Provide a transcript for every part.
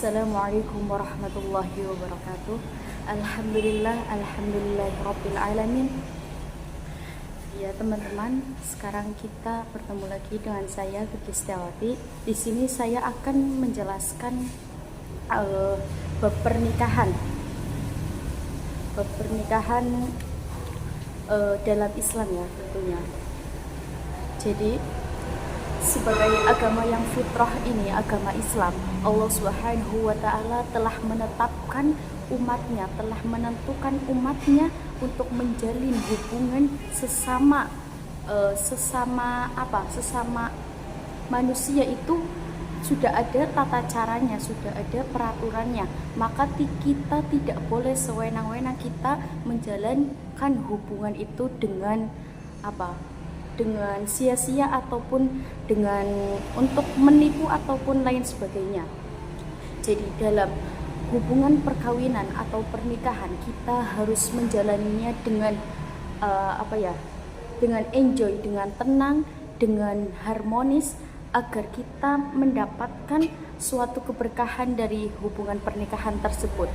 Assalamualaikum warahmatullahi wabarakatuh. Alhamdulillahirabbil alamin. Ya teman-teman, sekarang kita bertemu lagi dengan saya Vicky Setiawati. Di sini saya akan menjelaskan bab pernikahan. Bab pernikahan dalam Islam ya tentunya. Jadi sebagai agama yang fitrah ini, agama Islam, Allah Subhanahu wa Ta'ala telah menetapkan umatnya, telah menentukan umatnya untuk menjalin hubungan sesama manusia. Itu sudah ada tata caranya, sudah ada peraturannya. Maka kita tidak boleh sewenang-wenang kita menjalankan hubungan itu dengan dengan sia-sia ataupun dengan untuk menipu ataupun lain sebagainya. Jadi dalam hubungan perkawinan atau pernikahan kita harus menjalaninya dengan dengan enjoy, dengan tenang, dengan harmonis, agar kita mendapatkan suatu keberkahan dari hubungan pernikahan tersebut.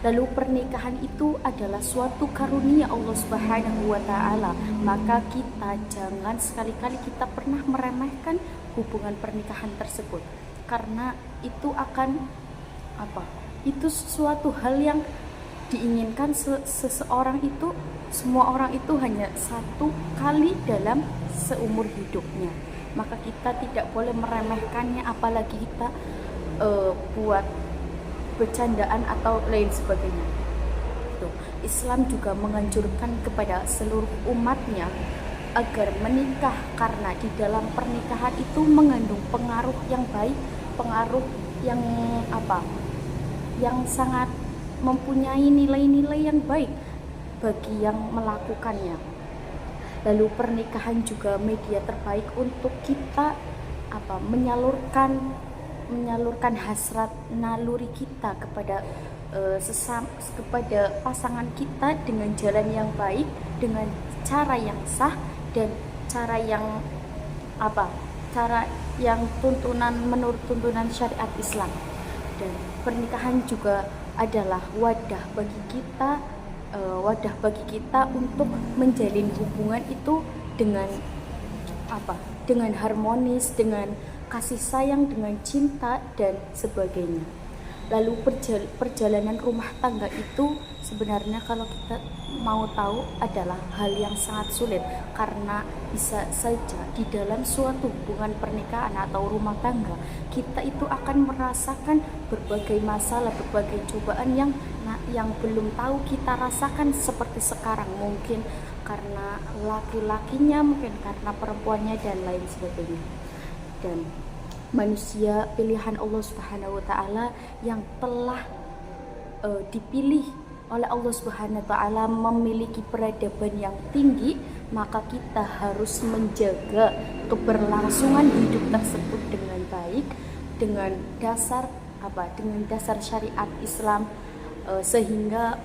Lalu pernikahan itu adalah suatu karunia Allah Subhanahu wa Ta'ala. Maka kita jangan sekali-kali kita pernah meremehkan hubungan pernikahan tersebut, karena itu akan itu suatu hal yang diinginkan seseorang itu, semua orang itu hanya satu kali dalam seumur hidupnya. Maka kita tidak boleh meremehkannya, apalagi kita buat bercandaan atau lain sebagainya. Islam juga menganjurkan kepada seluruh umatnya agar menikah, karena di dalam pernikahan itu mengandung pengaruh yang baik, pengaruh yang yang sangat mempunyai nilai-nilai yang baik bagi yang melakukannya. Lalu pernikahan juga media terbaik untuk kita menyalurkan hasrat naluri kita kepada kepada pasangan kita dengan jalan yang baik, dengan cara yang sah, dan cara yang menurut tuntunan syariat Islam. Dan pernikahan juga adalah wadah bagi kita untuk menjalin hubungan itu dengan harmonis, dengan kasih sayang, dengan cinta dan sebagainya. Lalu perjalanan rumah tangga itu sebenarnya kalau kita mau tahu adalah hal yang sangat sulit, karena bisa saja di dalam suatu hubungan pernikahan atau rumah tangga kita itu akan merasakan berbagai masalah, berbagai cobaan yang belum tahu kita rasakan seperti sekarang, mungkin karena laki-lakinya, mungkin karena perempuannya dan lain sebagainya. Dan manusia pilihan Allah Subhanahu wa Ta'ala yang telah dipilih oleh Allah Subhanahu wa Ta'ala memiliki peradaban yang tinggi, maka kita harus menjaga keberlangsungan hidup tersebut dengan baik, dengan dasar syariat Islam, sehingga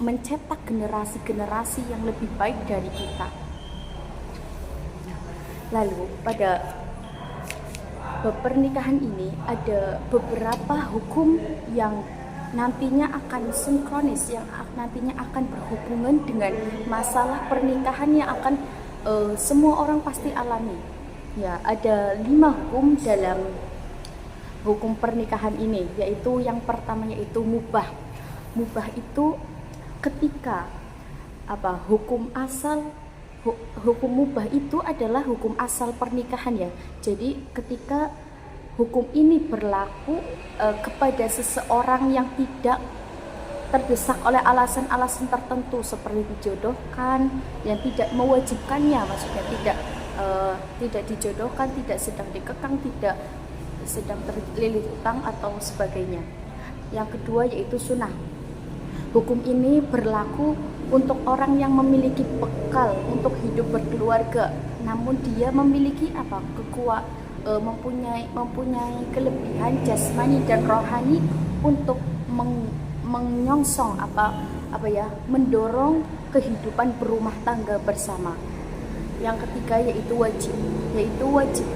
mencetak generasi-generasi yang lebih baik dari kita. Lalu pada bab pernikahan ini ada beberapa hukum yang nantinya akan sinkronis, yang nantinya akan berhubungan dengan masalah pernikahan yang akan semua orang pasti alami. Ya, ada 5 hukum dalam hukum pernikahan ini, yaitu yang pertama yaitu mubah. Mubah itu ketika hukum mubah itu adalah hukum asal pernikahan ya. Jadi ketika hukum ini berlaku kepada seseorang yang tidak terdesak oleh alasan-alasan tertentu seperti dijodohkan, yang tidak mewajibkannya, maksudnya tidak dijodohkan, tidak sedang dikekang, tidak sedang terlilit utang atau sebagainya. Yang kedua yaitu sunnah. Hukum ini berlaku untuk orang yang memiliki bekal untuk hidup berkeluarga, namun dia memiliki mempunyai kelebihan jasmani dan rohani untuk menyongsong mendorong kehidupan berumah tangga bersama. Yang ketiga yaitu wajib.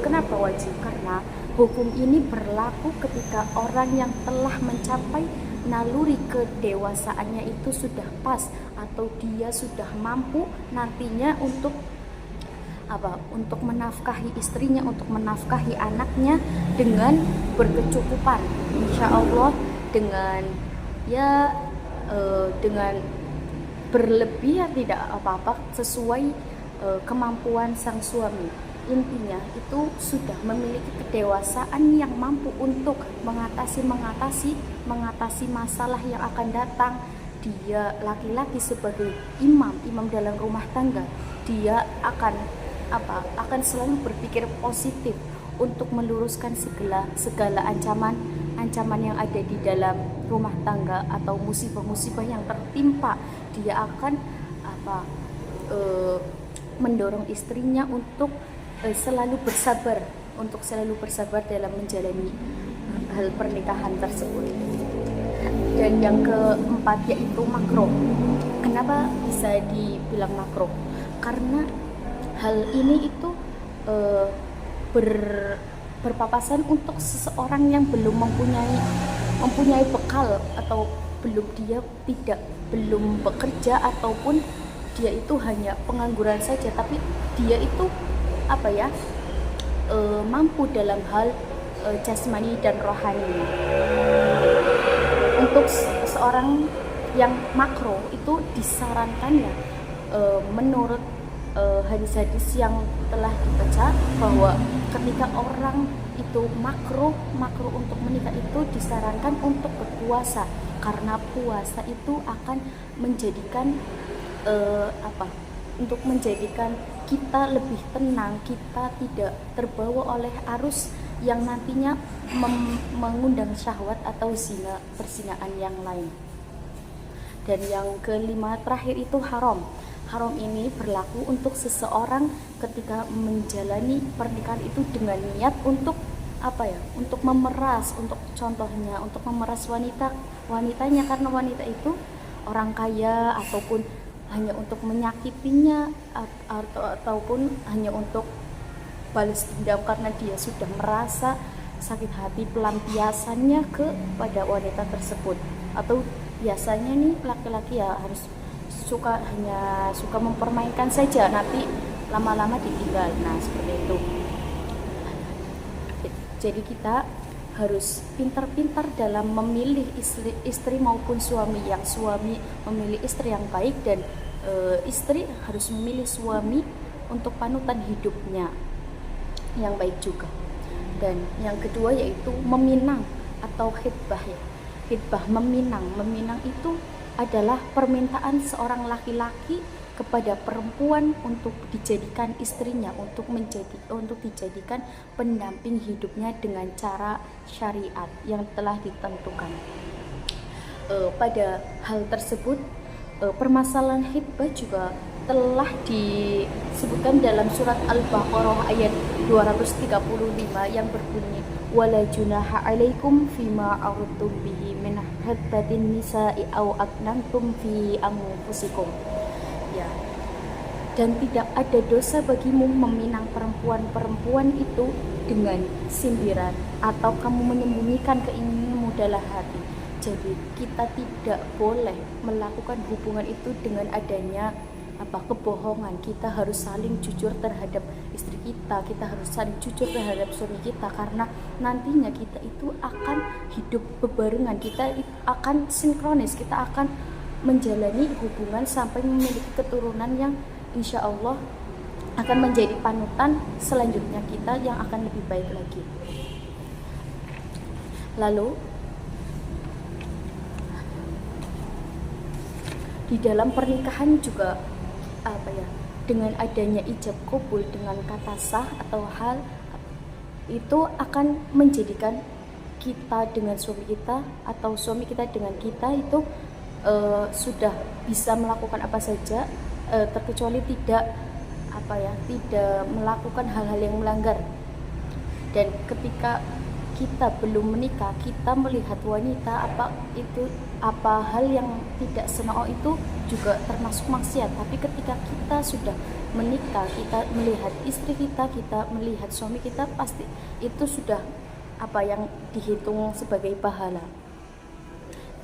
Kenapa wajib? Karena Hukum ini berlaku ketika orang yang telah mencapai naluri kedewasaannya itu sudah pas, atau dia sudah mampu nantinya untuk untuk menafkahi istrinya, untuk menafkahi anaknya dengan berkecukupan, insya Allah, dengan dengan berlebih ya tidak apa-apa, sesuai kemampuan sang suami. Intinya itu sudah memiliki kedewasaan yang mampu untuk mengatasi masalah yang akan datang. Dia laki-laki sebagai imam dalam rumah tangga, dia akan selalu berpikir positif untuk meluruskan segala ancaman yang ada di dalam rumah tangga atau musibah-musibah yang tertimpa. Dia akan mendorong istrinya untuk selalu bersabar dalam menjalani hal pernikahan tersebut. Dan yang keempat yaitu makruh. Kenapa bisa dibilang makruh? Karena hal ini itu berpapasan untuk seseorang yang belum mempunyai bekal, atau belum bekerja, ataupun dia itu hanya pengangguran saja, tapi dia itu mampu dalam hal jasmani dan rohani. Untuk seorang yang makro itu disarankan menurut hadis-hadis yang telah dibaca, bahwa ketika orang itu makro untuk menikah itu disarankan untuk berpuasa, karena puasa itu akan menjadikan untuk menjadikan kita lebih tenang, kita tidak terbawa oleh arus yang nantinya mengundang syahwat atau perzinaan yang lain. Dan yang kelima terakhir itu haram. Haram ini berlaku untuk seseorang ketika menjalani pernikahan itu dengan niat untuk untuk memeras, untuk memeras wanitanya, karena wanita itu orang kaya, ataupun hanya untuk menyakitinya, ataupun hanya untuk balas dendam karena dia sudah merasa sakit hati pelampiasannya kepada wanita tersebut. Atau biasanya nih laki-laki harus hanya suka mempermainkan saja, nanti lama-lama ditinggal. Nah, seperti itu. Jadi kita harus pintar-pintar dalam memilih istri maupun suami. Yang suami memilih istri yang baik, dan istri harus memilih suami untuk panutan hidupnya yang baik juga. Dan yang kedua yaitu meminang atau khitbah ya. Khitbah meminang itu adalah permintaan seorang laki-laki kepada perempuan untuk dijadikan istrinya, untuk dijadikan pendamping hidupnya dengan cara syariat yang telah ditentukan. Pada hal tersebut, permasalahan khitbah juga telah disebutkan dalam surat Al-Baqarah ayat 235 yang berbunyi, wala junaha alaikum fima a'udtum bihi min khitbatin nisa'i aw aknantum fi anfusikum. Ya. Dan tidak ada dosa bagimu meminang perempuan itu dengan sindiran, atau kamu menyembunyikan keinginanmu dalam hati. Jadi kita tidak boleh melakukan hubungan itu dengan adanya kebohongan. Kita harus saling jujur terhadap istri kita harus saling jujur terhadap suami kita, karena nantinya kita itu akan hidup bebarengan, kita akan sinkronis, kita akan menjalani hubungan sampai memiliki keturunan yang insya Allah akan menjadi panutan selanjutnya kita yang akan lebih baik lagi. Lalu di dalam pernikahan juga dengan adanya ijab qabul dengan kata sah atau hal itu akan menjadikan kita dengan suami kita atau suami kita dengan kita itu sudah bisa melakukan apa saja, terkecuali tidak melakukan hal-hal yang melanggar. Dan ketika kita belum menikah, kita melihat wanita apa hal yang tidak senonoh itu juga termasuk maksiat. Tapi ketika kita sudah menikah, kita melihat istri kita melihat suami kita, pasti itu sudah apa yang dihitung sebagai pahala.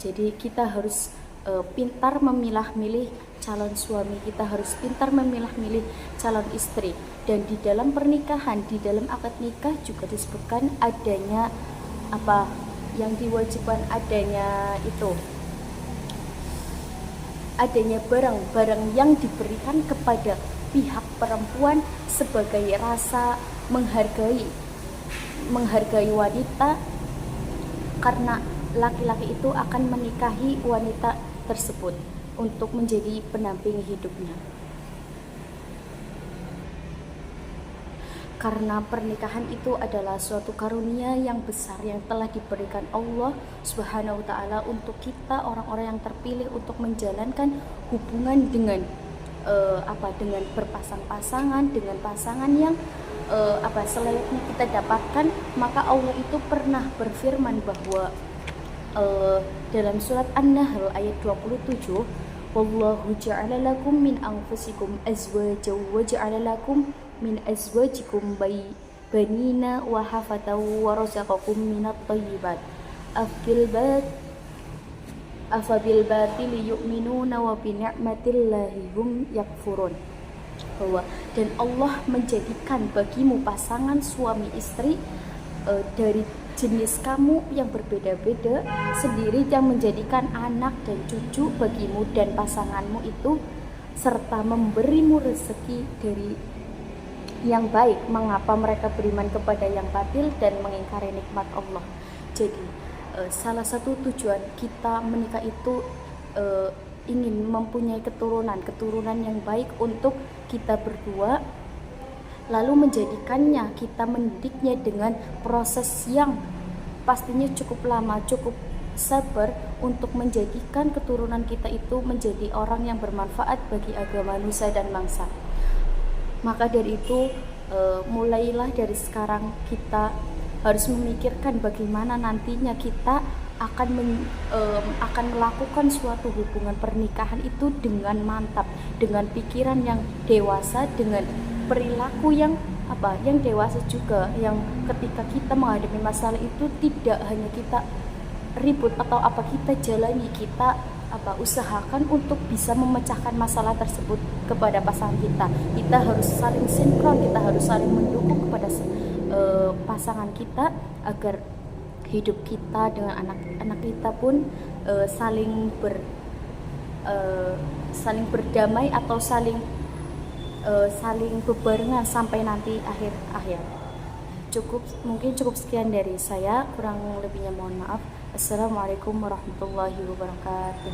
Jadi kita harus pintar memilah-milih calon suami, kita harus pintar memilah-milih calon istri. Dan di dalam pernikahan, di dalam akad nikah juga disebutkan adanya apa yang diwajibkan, adanya barang-barang yang diberikan kepada pihak perempuan sebagai rasa menghargai wanita, karena laki-laki itu akan menikahi wanita tersebut untuk menjadi pendamping hidupnya. Karena pernikahan itu adalah suatu karunia yang besar yang telah diberikan Allah Subhanahu wa taala untuk kita orang-orang yang terpilih untuk menjalankan hubungan dengan dengan berpasang-pasangan, dengan pasangan yang selayaknya kita dapatkan. Maka Allah itu pernah berfirman bahwa dalam surat An-Nahl ayat 27, wallahu ja'ala lakum min anfusikum azwajan wa ja'ala lakum min azwajikum banina wa hafatan wa razaqakum minat thayyibat afabil batili yu'minuna wa bi ni'matillahi hum yakfurun. Dan Allah menjadikan bagimu pasangan suami istri dari jenis kamu yang berbeda-beda sendiri, yang menjadikan anak dan cucu bagimu dan pasanganmu itu, serta memberimu rezeki dari yang baik. Mengapa mereka beriman kepada yang batil dan mengingkari nikmat Allah? Jadi salah satu tujuan kita menikah itu ingin mempunyai keturunan yang baik untuk kita berdua, lalu menjadikannya, kita mendidiknya dengan proses yang pastinya cukup lama, cukup sabar, untuk menjadikan keturunan kita itu menjadi orang yang bermanfaat bagi agama, nusa dan bangsa. Maka dari itu mulailah dari sekarang kita harus memikirkan bagaimana nantinya kita akan melakukan suatu hubungan pernikahan itu dengan mantap, dengan pikiran yang dewasa, dengan perilaku yang dewasa juga, yang ketika kita menghadapi masalah itu tidak hanya kita ribut atau kita jalani, kita usahakan untuk bisa memecahkan masalah tersebut kepada pasangan kita. Kita harus saling sinkron, kita harus saling mendukung kepada pasangan kita agar hidup kita dengan anak-anak kita pun saling berdamai atau saling bebarengan sampai nanti akhir hayat. Mungkin cukup sekian dari saya, kurang lebihnya mohon maaf. Assalamualaikum warahmatullahi wabarakatuh.